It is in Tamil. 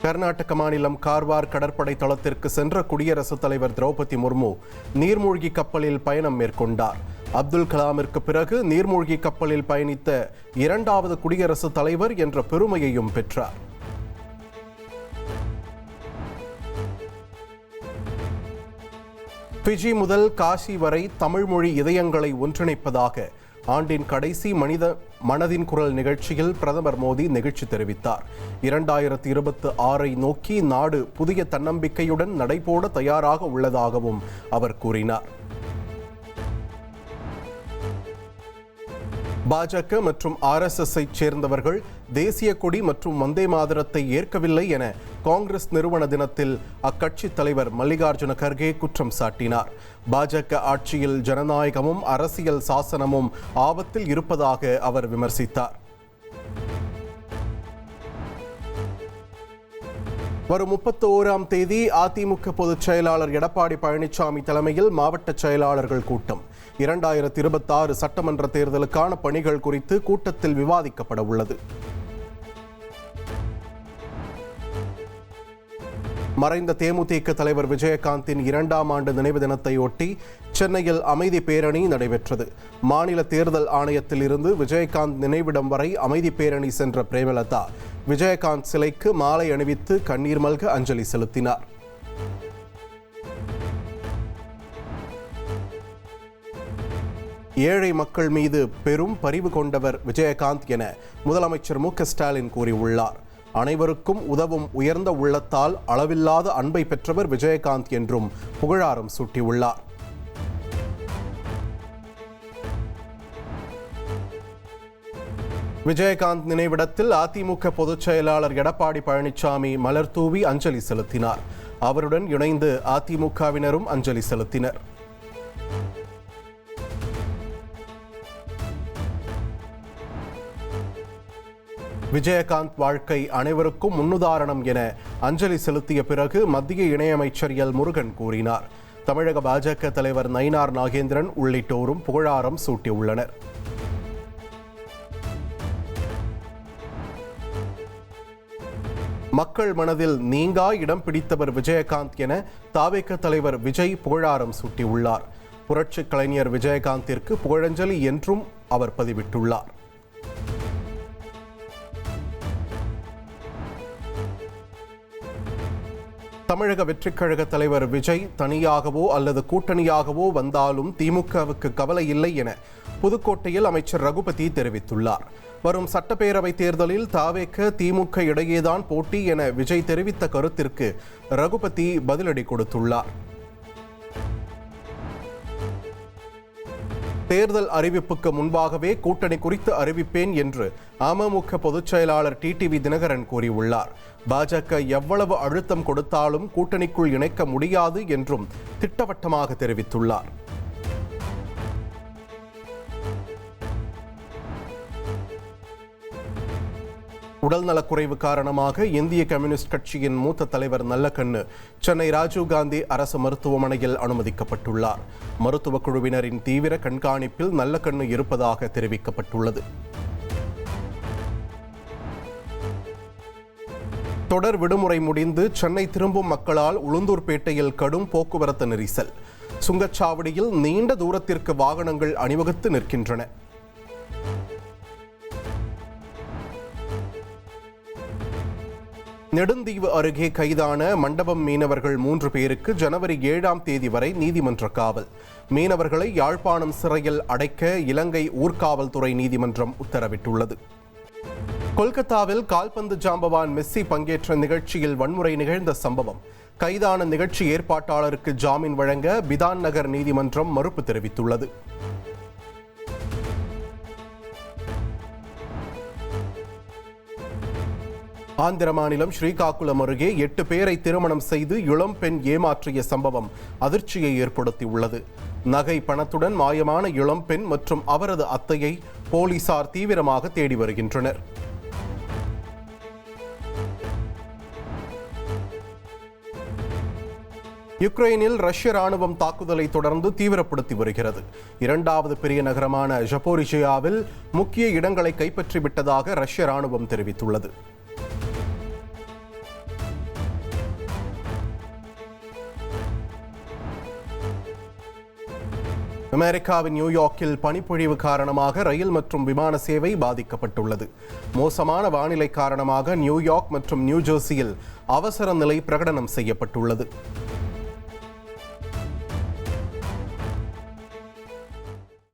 கர்நாடக மாநிலம் கார்வார் கடற்படை தளத்திற்கு சென்ற குடியரசுத் தலைவர் திரௌபதி முர்மு நீர்மூழ்கி கப்பலில் பயணம் மேற்கொண்டார். அப்துல் கலாமிற்கு பிறகு நீர்மூழ்கி கப்பலில் பயணித்த இரண்டாவது குடியரசுத் தலைவர் என்ற பெருமையையும் பெற்றார். பிஜி முதல் காசி வரை தமிழ் மொழி இதயங்களை ஒன்றிணைப்பதாக ஆண்டின் கடைசி மனதின் குரல் நிகழ்ச்சியில் பிரதமர் மோடி நெகிழ்ச்சி தெரிவித்தார். 2026 நோக்கி நாடு புதிய தன்னம்பிக்கையுடன் நடைபோட தயாராக உள்ளதாகவும் அவர் கூறினார். பாஜக மற்றும் RSS-ஐ சேர்ந்தவர்கள் தேசிய கொடி மற்றும் வந்தே மாதரத்தை ஏற்கவில்லை என காங்கிரஸ் நிறுவன தினத்தில் அக்கட்சி தலைவர் மல்லிகார்ஜுன கர்கே குற்றம் சாட்டினார். பாஜக ஆட்சியில் ஜனநாயகமும் அரசியல் சாசனமும் ஆபத்தில் இருப்பதாக அவர் விமர்சித்தார். வரும் 31ஆம் தேதி அதிமுக பொதுச் செயலாளர் எடப்பாடி பழனிசாமி தலைமையில் மாவட்ட செயலாளர்கள் கூட்டம். 2026 சட்டமன்ற தேர்தலுக்கான பணிகள் குறித்து கூட்டத்தில் விவாதிக்கப்பட உள்ளது. மறைந்த தேமுதிக தலைவர் விஜயகாந்தின் 2ஆம் ஆண்டு நினைவு தினத்தையொட்டி சென்னையில் அமைதி பேரணி நடைபெற்றது. மாநில தேர்தல் ஆணையத்தில் இருந்து விஜயகாந்த் நினைவிடம் வரை அமைதி பேரணி சென்ற பிரேமலதா விஜயகாந்த் சிலைக்கு மாலை அணிவித்து கண்ணீர் மல்க அஞ்சலி செலுத்தினார். ஏழை மக்கள் மீது பெரும் பரிவு கொண்டவர் விஜயகாந்த் என முதலமைச்சர் மு.க.ஸ்டாலின் கூறியுள்ளார். அனைவருக்கும் உதவும் உயர்ந்த உள்ளத்தால் அளவில்லாத அன்பை பெற்றவர் விஜயகாந்த் என்றும் புகழாரம் சூட்டியுள்ளார். விஜயகாந்த் நினைவிடத்தில் அதிமுக பொதுச் செயலாளர் எடப்பாடி பழனிசாமி மலர் தூவி அஞ்சலி செலுத்தினார். அவருடன் இணைந்து அதிமுகவினரும் அஞ்சலி செலுத்தினர். விஜயகாந்த் வாழ்க்கை அனைவருக்கும் முன்னுதாரணம் என அஞ்சலி செலுத்திய பிறகு மத்திய இணையமைச்சர் எல் முருகன் கூறினார். தமிழக பாஜக தலைவர் நயினார் நாகேந்திரன் உள்ளிட்டோரும் புகழாரம் சூட்டியுள்ளனர். மக்கள் மனதில் நீங்கா இடம் பிடித்தவர் விஜயகாந்த் என தவேக தலைவர் விஜய் புகழாரம் சூட்டியுள்ளார். புரட்சி கலைஞர் விஜயகாந்திற்கு புகழஞ்சலி என்றும் அவர் பதிவிட்டுள்ளார். தமிழக வெற்றிக் கழக தலைவர் விஜய் தனியாகவோ அல்லது கூட்டணியாகவோ வந்தாலும் திமுகவுக்கு கவலை இல்லை என புதுக்கோட்டையில் அமைச்சர் ரகுபதி தெரிவித்துள்ளார். வரும் சட்டப்பேரவை தேர்தலில் தவேக திமுக இடையேதான் போட்டி என விஜய் தெரிவித்த கருத்திற்கு ரகுபதி பதிலடி கொடுத்துள்ளார். தேர்தல் அறிவிப்புக்கு முன்பாகவே கூட்டணி குறித்து அறிவிப்பேன் என்று அமமுக பொதுச் செயலாளர் டிடிவி தினகரன் கூறியுள்ளார். பாஜக எவ்வளவு அழுத்தம் கொடுத்தாலும் கூட்டணிக்குள் இணைக்க முடியாது என்றும் திட்டவட்டமாக தெரிவித்துள்ளார். உடல்நலக்குறைவு காரணமாக இந்திய கம்யூனிஸ்ட் கட்சியின் மூத்த தலைவர் நல்லக்கண்ணு சென்னை ராஜீவ்காந்தி அரசு மருத்துவமனையில் அனுமதிக்கப்பட்டுள்ளார். மருத்துவக் குழுவினரின் தீவிர கண்காணிப்பில் நல்லக்கண்ணு இருப்பதாக தெரிவிக்கப்பட்டுள்ளது. தொடர் விடுமுறை முடிந்து சென்னை திரும்பும் மக்களால் உளுந்தூர்பேட்டையில் கடும் போக்குவரத்து நெரிசல். சுங்கச்சாவடியில் நீண்ட தூரத்திற்கு வாகனங்கள் அணிவகுத்து நிற்கின்றன. நெடுந்தீவு அருகே கைதான மண்டபம் மீனவர்கள் 3 பேருக்கு ஜனவரி 7ஆம் தேதி வரை நீதிமன்ற காவல். மீனவர்களை யாழ்ப்பாணம் சிறையில் அடைக்க இலங்கை ஊர்காவல்துறை நீதிமன்றம் உத்தரவிட்டுள்ளது. கொல்கத்தாவில் கால்பந்து ஜாம்பவான் மெஸ்ஸி பங்கேற்ற நிகழ்ச்சியில் வன்முறை நிகழ்ந்த சம்பவம். கைதான நிகழ்ச்சி ஏற்பாட்டாளருக்கு ஜாமீன் வழங்க பிதான் நகர் நீதிமன்றம் மறுப்பு தெரிவித்துள்ளது. ஆந்திர மாநிலம் ஸ்ரீகாக்குளம் அருகே 8 பேரை திருமணம் செய்து இளம்பெண் ஏமாற்றிய சம்பவம் அதிர்ச்சியை ஏற்படுத்தியுள்ளது. நகை பணத்துடன் மாயமான இளம்பெண் மற்றும் அவரது அத்தையை போலீசார் தீவிரமாக தேடி வருகின்றனர். யுக்ரைனில் ரஷ்ய ராணுவம் தாக்குதலை தொடர்ந்து தீவிரப்படுத்தி வருகிறது. 2வது பெரிய நகரமான ஜப்போரிஜியாவில் முக்கிய இடங்களை கைப்பற்றிவிட்டதாக ரஷ்ய ராணுவம் தெரிவித்துள்ளது. அமெரிக்காவின் நியூயார்க்கில் பனிப்பொழிவு காரணமாக ரயில் மற்றும் விமான சேவை பாதிக்கப்பட்டுள்ளது. மோசமான வானிலை காரணமாக நியூயார்க் மற்றும் நியூஜெர்சியில் அவசர நிலை பிரகடனம் செய்யப்பட்டுள்ளது.